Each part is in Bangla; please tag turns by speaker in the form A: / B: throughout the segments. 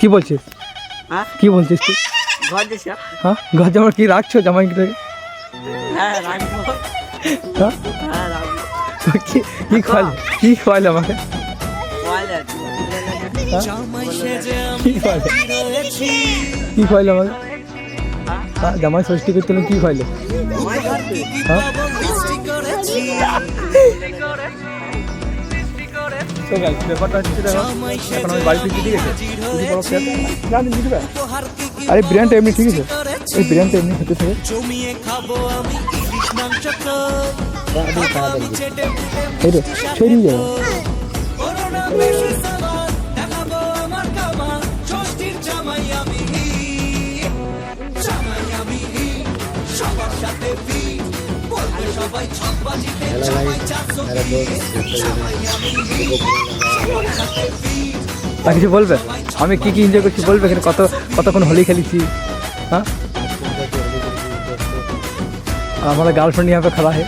A: কি বলছিস?
B: হ্যাঁ
A: কি বলছিস তুই?
B: ঘর দিছি।
A: হ্যাঁ ঘর জামাই কি রাখছো জামাইটাকে?
B: হ্যাঁ রাখবো।
A: হ্যাঁ
B: হ্যাঁ রাখবো।
A: কি কি খাওয়ালে? কি খাওয়ালে আমাকে?
B: ওয়ালেট
A: কি খাওয়ালে? কি খাওয়ালে আমাকে? হ্যাঁ জামাই ষষ্ঠী করতে হলে কি খাওয়ালে? হ্যাঁ তো গাইস ব্যাপারটা হচ্ছে দেখো এখন আমি বাড়ি ফিরছি, ঠিক আছে? আরে বিরিয়ানিটা এমনি ঠিক আছে, এই বিরিয়ানিটা এমনি খেতে থাকে। এই রে সেই নিয়ে যাবো। আর কিছু বলবে? আমি কি কি এনজয় করছি বলবে? এখানে কতক্ষণ হোলি খেলেছি। হ্যাঁ আমার গার্লফ্রেন্ড यहाँ पे खड़ा है।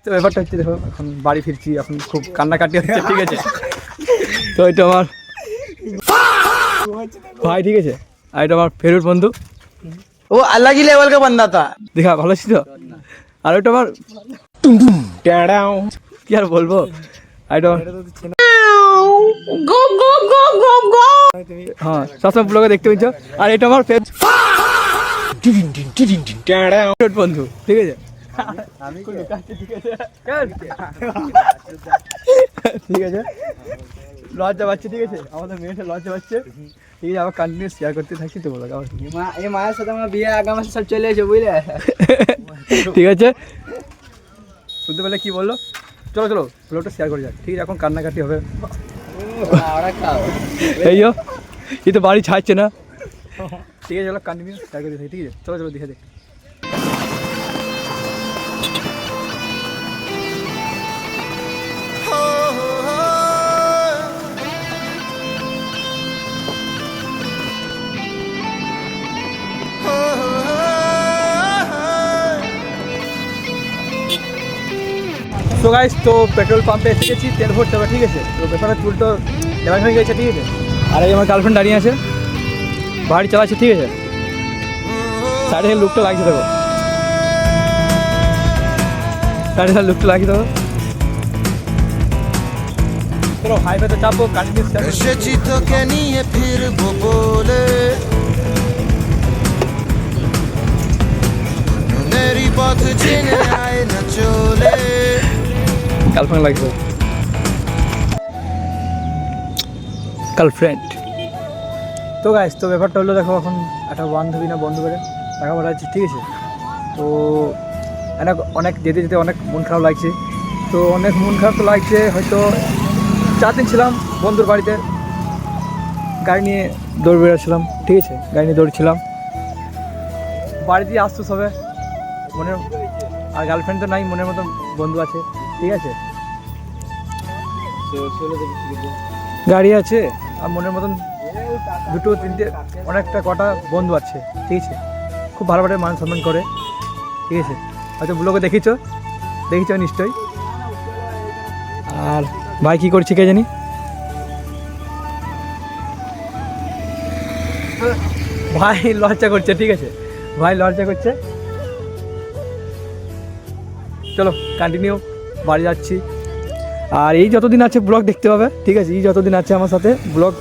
A: তো ব্যাপারটা হচ্ছে দেখো এখন বাড়ি ফিরছি, এখন খুব কান্নাকাটি হচ্ছে, ঠিক আছে? তো এটা আমার ভাই, ঠিক আছে? আর এটা আমার ফেভারিট বন্ধু,
B: ও अलग ही लेवल का बंदा था।
A: দেখা ভালো ছিল। আর ওটা আমার কি আর বলবো, আর এটা হ্যাঁ সবসময় ব্লগে দেখতে পেয়েছ। আর এটা আমার ফেভারিট বন্ধু, ঠিক আছে? ঠিক আছে লজ্জা পাচ্ছে, ঠিক আছে? আমাদের মেয়েটা লজ্জা পাচ্ছে, ঠিক আছে? আবার কন্টিনিউ শেয়ার করতে থাকি তো বলো আবার
B: এই মায়ের সাথে আমার বিয়ে আগামী মাসে সব চলে এসে বুঝলে।
A: ঠিক আছে শুনতে পেলে কি বললো? চলো চলো ব্লগটা শেয়ার করে যাক, ঠিক আছে? এখন কান্নাকাটি হবে। এই এই তো বাড়ি ছাড়ছে না, ঠিক আছে? চলো কন্টিনিউ শেয়ার করে থাকি, ঠিক আছে? চলো চলো দেখে দেখ। তো গাইস তো পেট্রোল পাম্পে এসে গেছি, তেল ভরতে হবে, ঠিক আছে? তো ব্যাপারে চুল তো ড্যামেজ হয়ে গেছে, ঠিক আছে? আর এই আমার গার্লফ্রেন্ড দাঁড়িয়ে আছে, বাড়ি চালাচ্ছে, ঠিক আছে? সাইডে লুকটা লাগছে দেখো, সাইডে লুকটা লাগিয়ে দেবো। চলো হাইওয়েতে চাপবো, কন্টিনিউ
C: এসেছি তোকে নিয়ে ফিরবো বলে মেরি পথ চিনে আয় না চলে।
A: গার্লফ্রেন্ড লাগবে, গার্লফ্রেন্ড। তো গাইস তো ব্যাপারটা হলো দেখো এখন একটা বান্ধবী না বন্ধু করে দেখা বলা যাচ্ছে, ঠিক আছে? তো অনেক যেতে যেতে অনেক মন খারাপ লাগছে, তো অনেক মন খারাপ তো লাগছে। হয়তো 4 দিন ছিলাম বন্ধুর বাড়িতে, গাড়ি নিয়ে দৌড় বেরোচ্ছিলাম, ঠিক আছে? গাড়ি নিয়ে দৌড়ছিলাম, বাড়িতে আসতো সবে মনের, আর গার্লফ্রেন্ড তো নাই, মনের মতো বন্ধু আছে, ঠিক আছে? গাড়ি আছে আর মনের মতন 2 3টে অনেকটা কটা বন্ধু আছে, ঠিক আছে? খুব ভালোভাবে মান সম্মান করে, ঠিক আছে? হয়তো ব্লগে দেখেছো নিশ্চয়ই। আর ভাই কী করছে কে জানি, ভাই লজ্জা করছে, ঠিক আছে? ভাই লজ্জা করছে। চলো কন্টিনিউ, বাড়ি যাচ্ছি। আর এই যতদিন আছে ব্লগ দেখতে পাবে, ঠিক আছে? এই যতদিন আছে আমার সাথে ব্লগ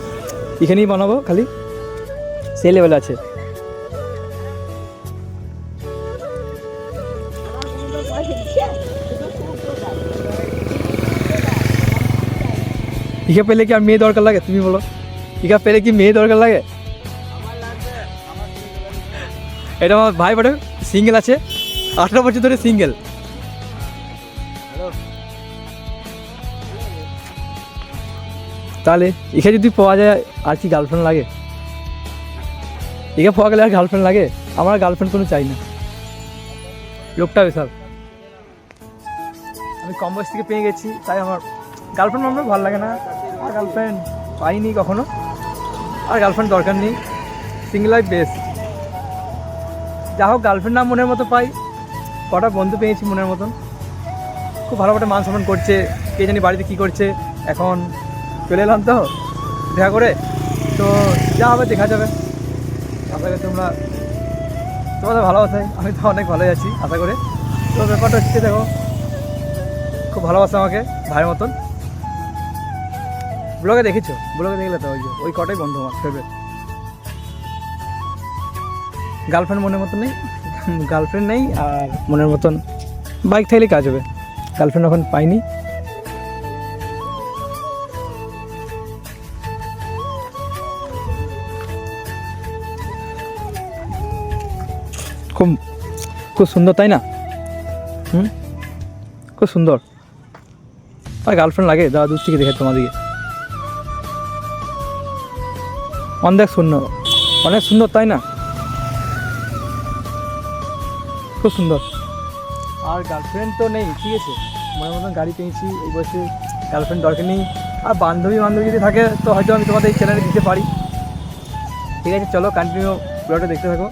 A: এখানেই বানাবো, খালি সেই লেভেল আছে। ইকা পেলে কি আর মেয়ে দরকার লাগে? তুমি বলো, ইকা পেলে কি মেয়ে দরকার লাগে? এটা আমার ভাই বটে, সিঙ্গেল আছে, 18 বছর ধরে সিঙ্গেল। তাহলে এখানে যদি পাওয়া যায় আর কি গার্লফ্রেন্ড লাগে? এখানে পাওয়া গেলে আর গার্লফ্রেন্ড লাগে? আমার গার্লফ্রেন্ড কোনো চাই না, লোকটা বিশাল। আমি কম বয়স থেকে পেয়ে গেছি, তাই আমার গার্লফ্রেন্ড আমার ভালো লাগে না। আর গার্লফ্রেন্ড পাইনি কখনো, আর গার্লফ্রেন্ড দরকার নেই, সিঙ্গেল লাইফ বেস্ট। যা হোক গার্লফ্রেন্ড না মনের মতো পাই, কটা বন্ধু পেয়েছি মনের মতন, খুব ভালোভাবে মান সম্মান করছে, কে জানি বাড়িতে কী করছে এখন, চলে এলাম তো দেখা করে, তো যা হবে দেখা যাবে। আশা করি তোমাদের ভালোবাসায় আমি তো অনেক ভালোই আছি আশা করে। তো ব্যাপারটা হচ্ছে দেখো, খুব ভালোবাসে আমাকে ভাইয়ের মতন। ব্লগে দেখেছো, ব্লগে দেখলে তো ওই কটাই বন্ধু আমার ফেভারিট। গার্লফ্রেন্ড মনের মতন নেই, গার্লফ্রেন্ড নেই আর মনের মতন বাইক থাকলে কাজ হবে। গার্লফ্রেন্ড এখন পাইনি। খুব খুব সুন্দর তাই না? খুব সুন্দর। আর গার্লফ্রেন্ড লাগে দাদা দূর থেকে দেখে তোমাদিকে অনেক সুন্দর, অনেক সুন্দর তাই না? খুব সুন্দর। আর গার্লফ্রেন্ড তো নেই, ঠিক আছে, মনের মতন গাড়ি পেয়েছি, এই বয়সে গার্লফ্রেন্ড দরকার নেই। আর বান্ধবী যদি থাকে তো হয়তো আমি তোমাদের এই চ্যানেলে দিতে পারি। ঠিক আছে, চলো কন্টিনিউ ভিডিওটা দেখতে থাকো।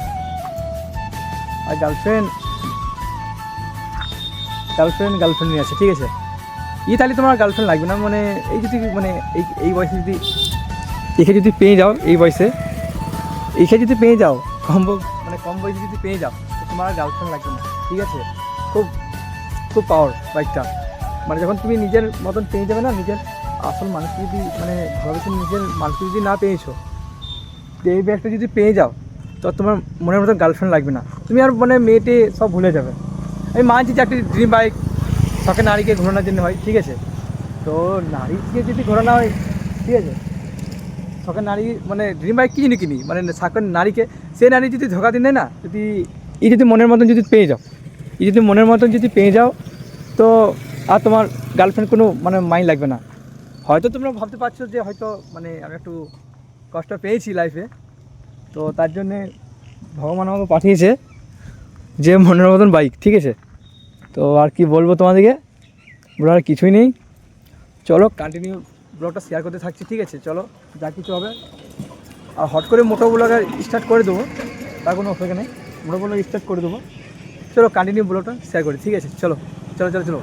A: আর গার্লফ্রেন্ড নিয়ে আছে, ঠিক আছে। তাহলে তোমার গার্লফ্রেন্ড লাগবে না, মানে এই যদি মানে এই বয়সে যদি একে যদি পেয়ে যাও, এই বয়সে একে যদি পেয়ে যাও, কম বয়সে যদি পেয়ে যাও তো তোমার গার্লফ্রেন্ড লাগবে না, ঠিক আছে। খুব খুব পাওয়ার বাইকটা, মানে যখন তুমি নিজের মতন পেয়ে যাবে না, নিজের আসল মানুষকে যদি ভালোবেসে নিজের মানুষকে যদি না পেয়েছো, এই ব্যাগটা যদি পেয়ে যাও তো তোমার মনের মতন গার্লফ্রেন্ড লাগবে না। তুমি আর মেয়েটে সব ভুলে যাবে। আমি মানছি যে একটি ড্রিম বাইক শখের নারীকে ঘোরানোর জন্য হয়, ঠিক আছে। তো নারীকে যদি ঘোরানো হয়, ঠিক আছে, শখের নারী ড্রিম বাইক কিনি শখের নারীকে, সেই নারী যদি ধোকা দিন দেয় না, যদি মনের মতন যদি পেয়ে যাও তো আর তোমার গার্লফ্রেন্ড কোনো মাইন্ড লাগবে না। হয়তো তোমরা ভাবতে পারছো যে হয়তো আমি একটু কষ্ট পেয়েছি লাইফে, তো তার জন্যে ভগবান আমাকে পাঠিয়েছে যে মনের মতন বাইক, ঠিক আছে। তো আর কি বলবো তোমাদেরকে, বলার কিছুই নেই। চলো কন্টিনিউ ব্লগটা শেয়ার করতে থাকছি, ঠিক আছে। চলো যা কিছু হবে, আর হট করে মোটো ব্লগটা স্টার্ট করে দেবো, তার কোনো অসুবিধা নেই, মোটো ব্লগ স্টার্ট করে দেবো। চলো কন্টিনিউ ব্লগটা শেয়ার করি, ঠিক আছে। চলো চলো চলো চলো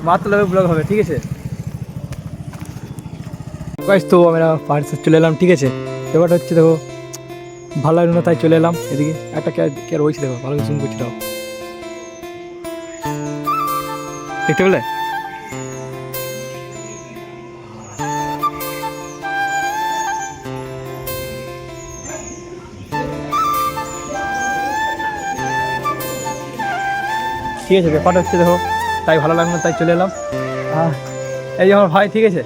A: মাত্র লেভেল ব্লগ হবে, ঠিক আছে। গাইস তো আমরা পাহাড়ে চলে এলাম, ঠিক আছে। ব্যাপারটা হচ্ছে দেখো, ভালো লাগলো না তাই চলে এলাম এদিকে। একটা কে রয়েছে দেখো, ভালো জুম করছি, দাও দেখতে পেলে? ঠিক আছে, ব্যাপারটা হচ্ছে দেখো, তাই ভালো লাগলো তাই চলে এলাম। এই যে আমার ভাই, ঠিক আছে।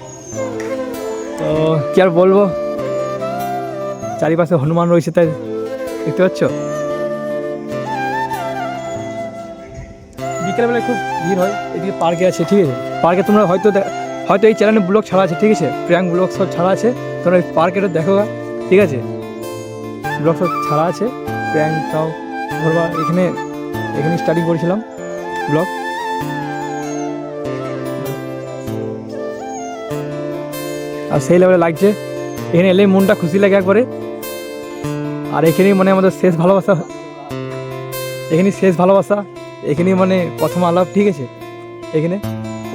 A: তো কি আর বলবো, চারিপাশে হনুমান রয়েছে, তাই দেখতে পাচ্ছ। বিকেলবেলায় খুব ভিড় হয়, এদিকে পার্কে আছে, ঠিক আছে। পার্কে তোমরা হয়তো এই চ্যানেলে ব্লগ ছাড়া আছে, ঠিক আছে, প্র্যাঙ্ক ব্লগ সব ছাড়া আছে, তোমরা এই পার্কেটা দেখো, ঠিক আছে। ব্লগ সব ছাড়া আছে, প্র্যাঙ্কটাও ধরবা। এখানে স্টার্টিং করেছিলাম ব্লগ। আর সেই লেভেলে লাগছে, এখানে এলেই মনটা খুশি লাগে একবারে। আর এখানেই আমাদের শেষ ভালোবাসা, এখানেই প্রথম আলাপ, ঠিক আছে।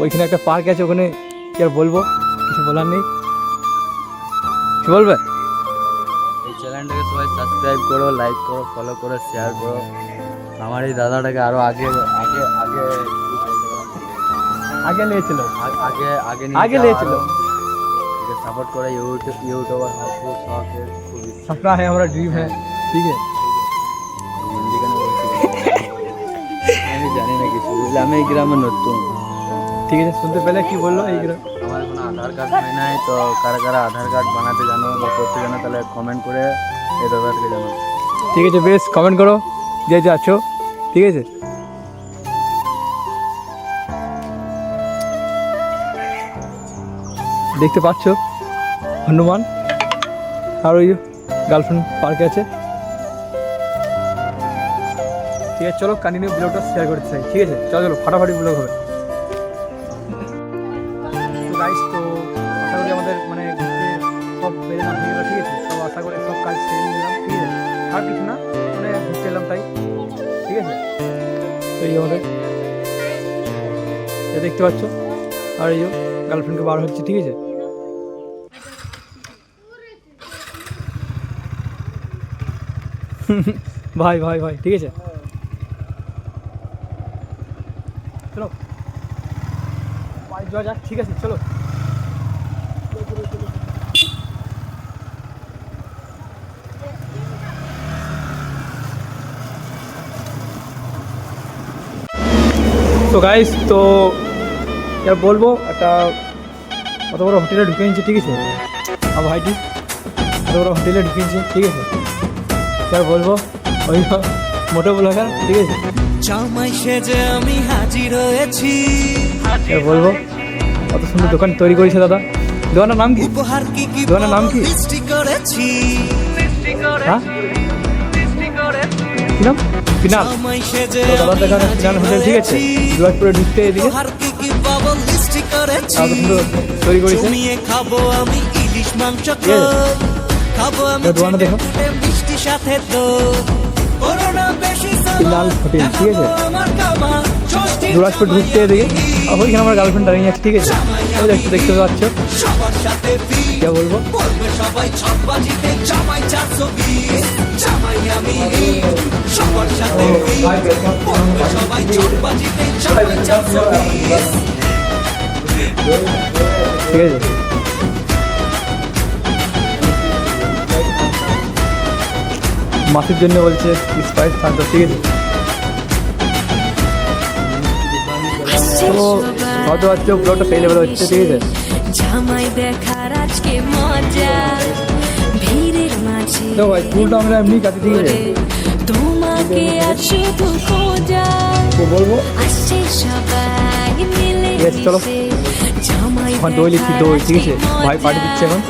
A: ওইখানে একটা পার্ক আছে, ওখানে কি আর বলবো, কিছু বলার নেই। কি বলবে?
B: এই চ্যানেলটাকে সবাই সাবস্ক্রাইব করো, লাইক করো, ফলো করো, শেয়ার করো। আমার এই দাদাটাকে আরো আগে
A: নিয়েছিল,
B: আগে নিয়েছিল। সাপোর্ট করে यूट्यूबर खूब शौक है, खूब
A: सपना है, हमारा ड्रीम है, ठीक है।
B: हिंदी गाना আমি জানি না কিছু, বুঝলে আমি এই গ্রামে নতুন,
A: ঠিক আছে। শুনতে পেলে কি বললো? এই গ্রাম
B: আমার কোনো আধার কার্ড হয় নাই, তো কারা কারা আধার কার্ড বানাতে জানো বা করতে জানো তাহলে কমেন্ট করে এই দাদাকে জানো,
A: ঠিক আছে। বেশ, কমেন্ট করো যে আছো, ঠিক আছে। দেখতে পাচ্ছ হনুমান, আর ওই গার্লফ্রেন্ড পার্কে আছে, ঠিক আছে। চলো কন্টিনিউ ব্লগটা শেয়ার করতে চাই, ঠিক আছে। চলো ফাটাফাটি ব্লগ হবে। তো গাইস, তো আশা করি আমাদের ঘুরতে সব বেরোলাম হয়ে গেল, ঠিক আছে। সব আশা করি সব কাজ সেরে নিলাম, ঠিক আছে। আর কিছু না, ঘুরতে এলাম তাই, ঠিক আছে। তো এই আমাদের দেখতে পাচ্ছ, আর এই গার্লফ্রেন্ডকে বার হচ্ছে, ঠিক আছে। ভাই ভাই ভাই ঠিক আছে চলো বাড়ি যাওয়া যাক ঠিক আছে চলো তো গাইস তো এবার বলবো একটা কত বড় হোটেলে ঢুকে নিচ্ছে ঠিক আছে আমার ভাইটি কত বড় হোটেলে ঢুকে নিচ্ছে ঠিক আছে এবার বলবো ওই মোটো ব্লগার ঠিক আছে
C: জামাই সেজে আমি হাজির হয়েছি
A: এবার বলবো কত সুন্দর দোকান তৈরি করেছে দাদা দোকানের নাম কি
C: উপহার কি কি
A: দোকানের নাম কি?
C: সৃষ্টি করেছি
A: হ্যাঁ কি নাম ফিনাল
C: জামাই সেজে
A: তো দাদার দোকানে ফিনাল হোটেল ঠিক আছে দুয়ারপুরে ঢুকতে এদিকে
C: উপহার কি কি পাবো সৃষ্টি করেছি
A: কত সুন্দর তৈরি করেছে
C: জমিয়ে খাবো আমি ইলিশ মাংস
A: ঠিক আছে।
C: খাবো আমি
A: এবার দোকানটা দেখো।
C: চেটে মিষ্টি সাথে তো করোনা বেশি
A: ফিনাল হোটেল ঠিক আছে দুরাজপুর ঢুকতে এদিকে ওইখানে আমার গার্লফ্রেন্ড দাঁড়িয়ে আছে ঠিক আছে ওই দেখতে দেখতে পাচ্ছ
C: সবার সাথে
A: কে বলবো
C: করবে সবাই ছকবাজিতে জামাই 420 জামাই আমি সবার সাথে করবে সবাই ছকবাজিতে জামাই 420
A: ঠিক আছে মাসির জন্য বলছে স্পাইস থাকতো ঠিক আছে তো হয়তো হচ্ছে ব্লগটা সেই লেভেল হচ্ছে ঠিক আছে
D: জামাই দেখার আজকে মজা ভিড়ের মাঝে
A: তো ভাই স্কুলটা আমরা এমনি কাটি ঠিক আছে
D: তোমাকে আর শুধু খোঁজা
A: তো বলবো
D: আসছে সবাই মিলে
A: Yes, চলো।
D: মিশে। জামাই
A: এখন দই লিখছি দই ঠিক আছে ভাই পাঠিয়ে দিচ্ছে এখন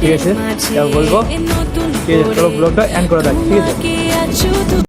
A: ঠিক আছে এবার বলবো
D: নতুন
A: ঠিক আছে চলো ব্লগটা এন্ড করে দেখ ঠিক আছে
D: তোমাকে আর শুধু